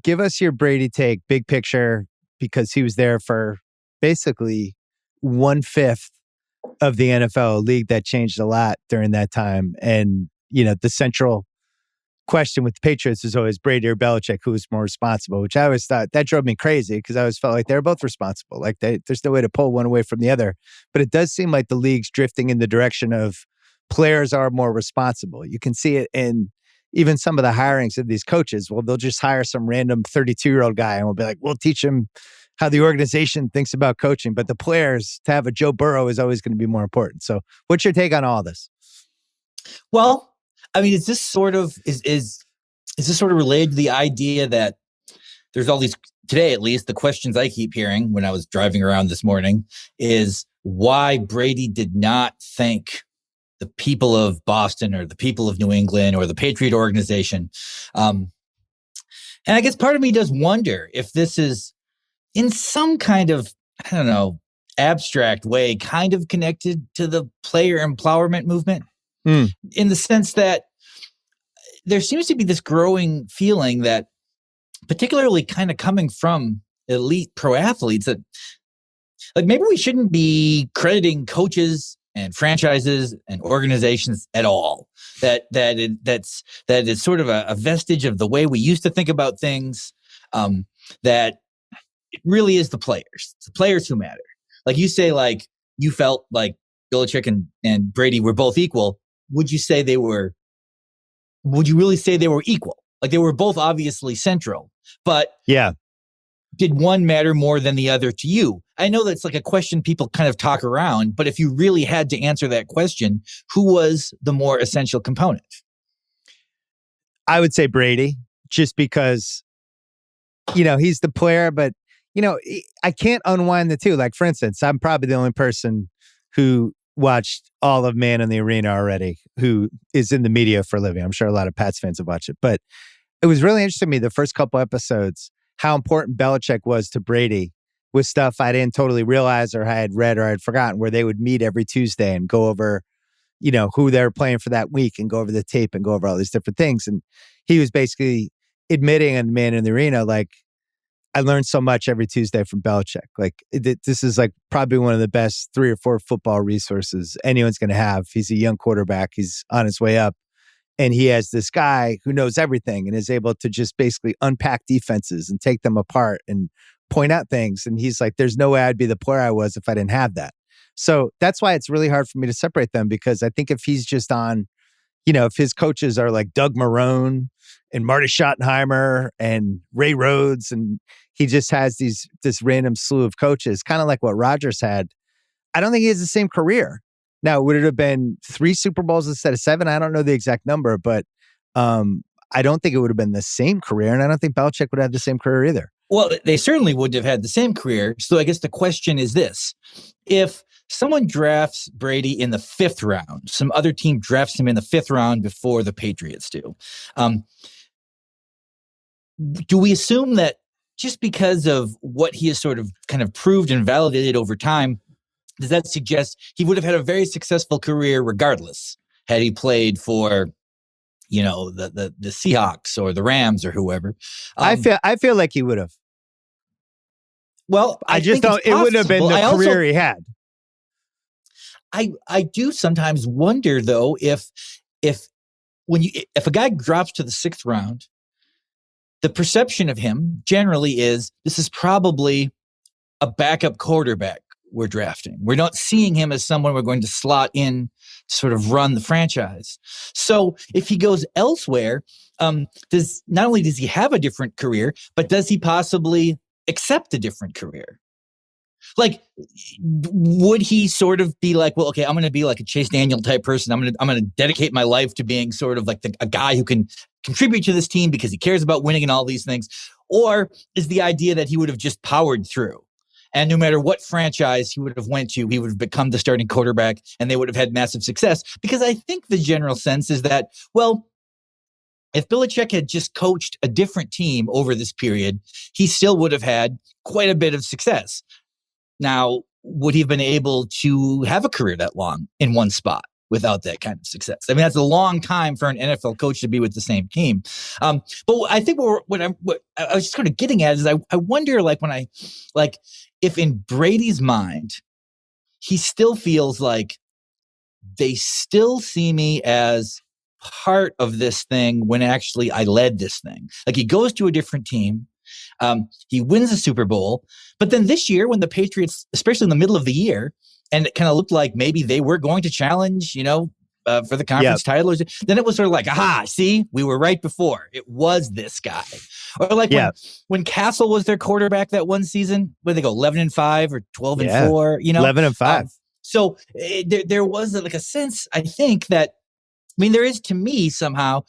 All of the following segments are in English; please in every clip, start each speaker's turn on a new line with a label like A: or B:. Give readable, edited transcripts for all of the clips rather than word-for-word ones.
A: give us your Brady take, big picture, because he was there for basically 1/5 of the NFL, a league that changed a lot during that time. And, the central question with the Patriots is always Brady or Belichick, who was more responsible, which I always thought that drove me crazy because I always felt like they were both responsible. Like there's no way to pull one away from the other. But it does seem like the league's drifting in the direction of players are more responsible. You can see it in even some of the hirings of these coaches. Well, they'll just hire some random 32-year-old guy and we'll be like, we'll teach him how the organization thinks about coaching. But the players, to have a Joe Burrow is always going to be more important. So what's your take on all this?
B: Well, I mean, is this sort of related to the idea that there's all these, today at least, the questions I keep hearing when I was driving around this morning is why Brady did not thank the people of Boston or the people of New England or the Patriot organization. And I guess part of me does wonder if this is in some kind of, I don't know, abstract way, kind of connected to the player empowerment movement. In the sense that there seems to be this growing feeling that, particularly kind of coming from elite pro athletes, that like maybe we shouldn't be crediting coaches and franchises and organizations at all. That is sort of a vestige of the way we used to think about things. That it really is the players who matter. Like you say, like you felt like Belichick and Brady were both equal. Would you really say they were equal? Like they were both obviously central, but
A: yeah,
B: did one matter more than the other to you? I know that's like a question people kind of talk around, but if you really had to answer that question, who was the more essential component?
A: I would say Brady, just because, he's the player, but, I can't unwind the two. Like, for instance, I'm probably the only person who watched all of Man in the Arena already, who is in the media for a living. I'm sure a lot of Pats fans have watched it, but it was really interesting to me the first couple episodes, how important Belichick was to Brady with stuff I didn't totally realize or I had read or I had forgotten, where they would meet every Tuesday and go over, who they were playing for that week and go over the tape and go over all these different things. And he was basically admitting in Man in the Arena, like, I learned so much every Tuesday from Belichick. Like this is like probably one of the best 3 or 4 football resources anyone's going to have. He's a young quarterback. He's on his way up. And he has this guy who knows everything and is able to just basically unpack defenses and take them apart and point out things. And he's like, there's no way I'd be the player I was if I didn't have that. So that's why it's really hard for me to separate them, because I think if he's just on, if his coaches are like Doug Marrone and Marty Schottenheimer and Ray Rhodes, and he just has this random slew of coaches, kind of like what Rodgers had, I don't think he has the same career. Now, would it have been 3 Super Bowls instead of 7? I don't know the exact number, but I don't think it would have been the same career, and I don't think Belichick would have the same career either.
B: Well, they certainly wouldn't have had the same career. So I guess the question is this. If someone drafts Brady in the 5th round, some other team drafts him in the 5th round before the Patriots do we assume that just because of what he has sort of kind of proved and validated over time, does that suggest he would have had a very successful career regardless had he played for, the Seahawks or the Rams or whoever?
A: I feel like he would have.
B: Well,
A: I just don't. It wouldn't have been the career he had.
B: I do sometimes wonder though if a guy drops to the 6th round, the perception of him generally is this is probably a backup quarterback we're drafting. We're not seeing him as someone we're going to slot in to sort of run the franchise. So if he goes elsewhere, not only does he have a different career, but does he possibly accept a different career? Like, would he sort of be like, well, okay, I'm going to be like a Chase Daniel type person. I'm going to dedicate my life to being sort of like a guy who can contribute to this team because he cares about winning and all these things? Or is the idea that he would have just powered through, and no matter what franchise he would have went to, he would have become the starting quarterback and they would have had massive success? Because I think the general sense is that, well, if Belichick had just coached a different team over this period, he still would have had quite a bit of success. Now, would he have been able to have a career that long in one spot? without that kind of success. I mean, that's a long time for an NFL coach to be with the same team. But I think what I was just kind of getting at is I wonder, if in Brady's mind, he still feels like they still see me as part of this thing when actually I led this thing. Like, he goes to a different team. He wins a Super Bowl. But then this year, when the Patriots, especially in the middle of the year, and it kind of looked like maybe they were going to challenge, for the conference title, then it was sort of like, aha, see, we were right before. It was this guy. Or like when Castle was their quarterback that one season, where they go 11-5 or 12-4,
A: 11-5.
B: So there was like a sense, I think, that, I mean, there is, to me, somehow,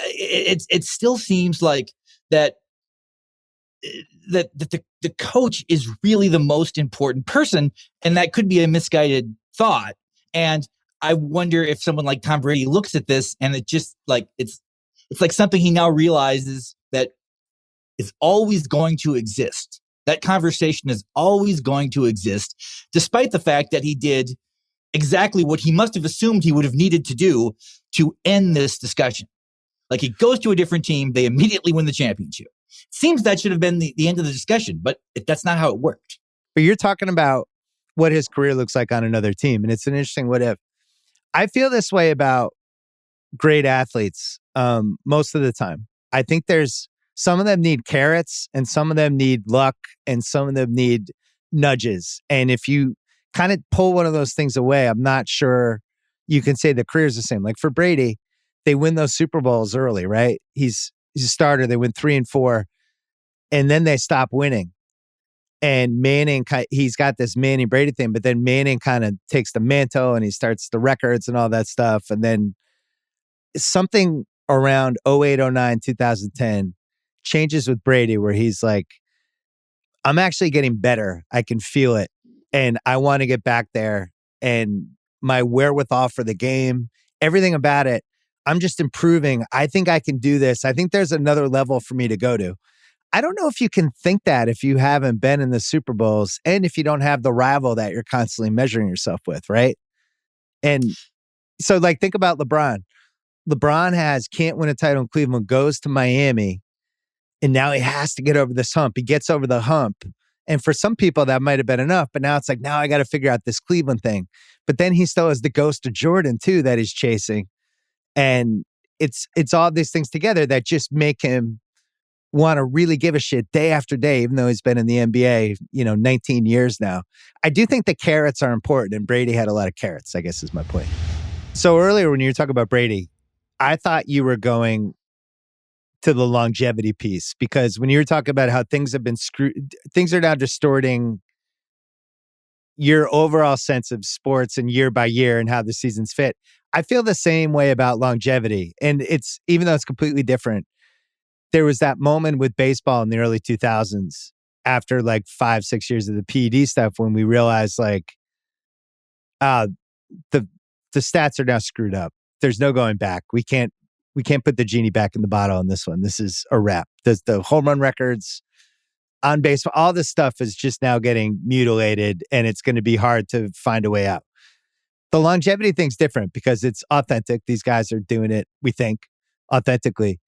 B: it still seems like that the coach is really the most important person, and that could be a misguided thought. And I wonder if someone like Tom Brady looks at this and it just like it's like something he now realizes that is always going to exist. That conversation is always going to exist, despite the fact that he did exactly what he must have assumed he would have needed to do to end this discussion. Like, he goes to a different team, they immediately win the championship. Seems that should have been the end of the discussion, but that's not how it worked.
A: But you're talking about what his career looks like on another team, and it's an interesting what if. I feel this way about great athletes most of the time. I think there's some of them need carrots and some of them need luck and some of them need nudges. And if you kind of pull one of those things away, I'm not sure you can say the career is the same. Like for Brady, they win those Super Bowls early, right? He's a starter. They win 3 and 4, and then they stop winning. And Manning, he's got this Manning Brady thing, but then Manning kind of takes the mantle and he starts the records and all that stuff. And then something around 08, 09, 2010 changes with Brady where he's like, I'm actually getting better. I can feel it. And I want to get back there. And my wherewithal for the game, everything about it, I'm just improving. I think I can do this. I think there's another level for me to go to. I don't know if you can think that if you haven't been in the Super Bowls and if you don't have the rival that you're constantly measuring yourself with, right? And so, like, think about LeBron. LeBron can't win a title in Cleveland, goes to Miami, and now he has to get over this hump. He gets over the hump. And for some people, that might have been enough. But now it's like, now I got to figure out this Cleveland thing. But then he still has the ghost of Jordan, too, that he's chasing. And it's all these things together that just make him want to really give a shit day after day, even though he's been in the NBA, 19 years now. I do think the carrots are important, and Brady had a lot of carrots, I guess is my point. So earlier when you were talking about Brady, I thought you were going to the longevity piece, because when you were talking about how things have been things are now distorting your overall sense of sports and year by year and how the seasons fit. I feel the same way about longevity. And it's, even though it's completely different, there was that moment with baseball in the early 2000s after like 5-6 years of the PED stuff when we realized like, the stats are now screwed up. There's no going back. We can't put the genie back in the bottle on this one. This is a wrap. The home run records on baseball, all this stuff is just now getting mutilated, and it's going to be hard to find a way out. The longevity thing's different because it's authentic. These guys are doing it, we think, authentically.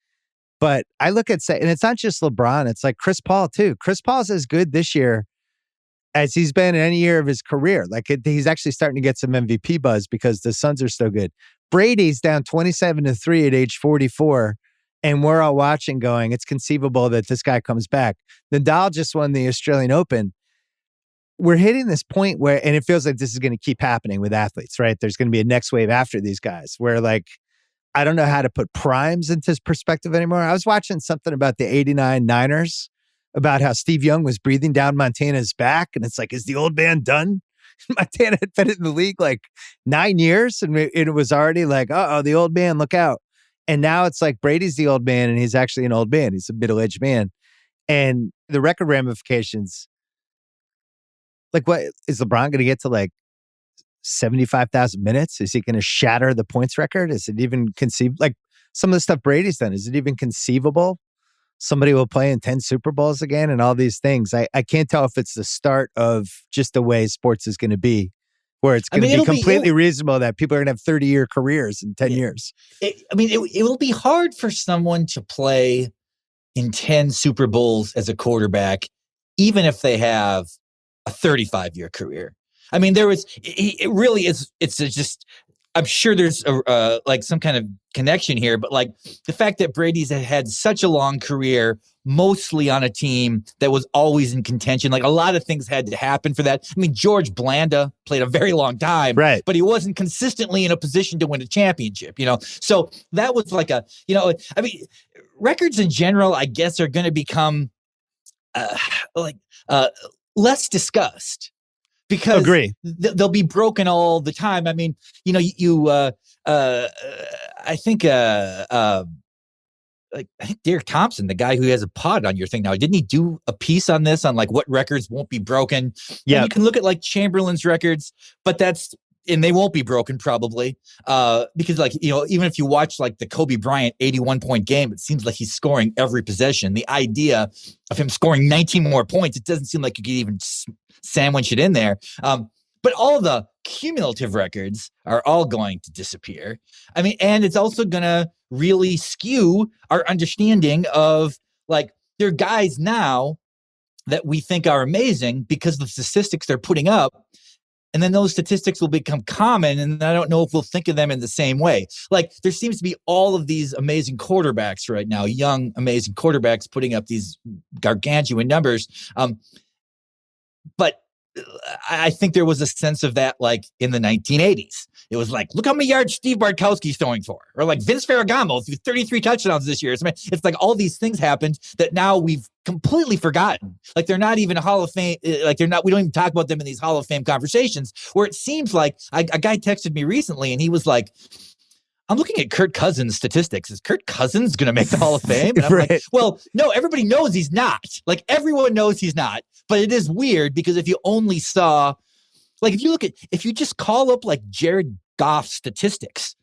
A: But I look at, and it's not just LeBron, it's like Chris Paul too. Chris Paul's as good this year as he's been in any year of his career. Like he's actually starting to get some MVP buzz because the Suns are so good. Brady's down 27-3 at age 44. And we're all watching going, it's conceivable that this guy comes back. Nadal just won the Australian Open. We're hitting this point where, and it feels like this is going to keep happening with athletes, right? There's going to be a next wave after these guys where like, I don't know how to put primes into perspective anymore. I was watching something about the 89 Niners, about how Steve Young was breathing down Montana's back. And it's like, is the old man done? Montana had been in the league like 9 years. And it was already like, uh-oh, the old man, look out. And now it's like Brady's the old man and he's actually an old man. He's a middle-aged man. And the record ramifications, like what, is LeBron going to get to like 75,000 minutes? Is he going to shatter the points record? Is it even conceivable? Like some of the stuff Brady's done, is it even conceivable? Somebody will play in 10 Super Bowls again and all these things. I can't tell if it's the start of just the way sports is going to be where it's going to be completely
B: it'll,
A: reasonable that people are going to have 30-year careers in 10 years.
B: It will be hard for someone to play in 10 Super Bowls as a quarterback, even if they have a 35-year career. I mean, it really is. It's just, I'm sure there's like some kind of connection here, but like the fact that Brady's had such a long career, mostly on a team that was always in contention, like a lot of things had to happen for that. I mean, George Blanda played a very long time,
A: right?
B: But he wasn't consistently in a position to win a championship, So that was like records in general, I guess, are going to become less discussed. Because
A: agree,
B: they'll be broken all the time. I mean, I think Derek Thompson, the guy who has a pod on your thing now, didn't he do a piece on this, on like what records won't be broken? Yeah, you can look at like Chamberlain's records, but and they won't be broken probably, because even if you watch like the Kobe Bryant 81-point game, it seems like he's scoring every possession. The idea of him scoring 19 more points, it doesn't seem like you could even sandwich it in there. But all the cumulative records are all going to disappear. I mean, and it's also going to really skew our understanding of like, there are guys now that we think are amazing because of the statistics they're putting up. And then those statistics will become common, and I don't know if we'll think of them in the same way. Like, there seems to be all of these amazing quarterbacks right now, young, amazing quarterbacks putting up these gargantuan numbers. But I think there was a sense of that, like in the 1980s. It was like, look how many yards Steve Bartkowski's throwing for, or like Vince Ferragamo threw 33 touchdowns this year. It's like all these things happened that now we've completely forgotten. Like they're not even a Hall of Fame. Like we don't even talk about them in these Hall of Fame conversations. Where it seems like a guy texted me recently, and he was like, I'm looking at Kirk Cousins' statistics. Is Kirk Cousins going to make the Hall of Fame? And I'm
A: right.
B: like, well, no, everybody knows he's not. Like, everyone knows he's not. But it is weird because if you only saw, like, if you just call up, like, Jared Goff's statistics,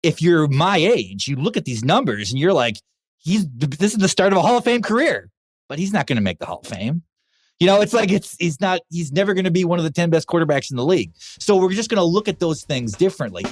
B: if you're my age, you look at these numbers and you're like, this is the start of a Hall of Fame career. But he's not going to make the Hall of Fame. It's like he's never going to be one of the 10 best quarterbacks in the league. So we're just going to look at those things differently.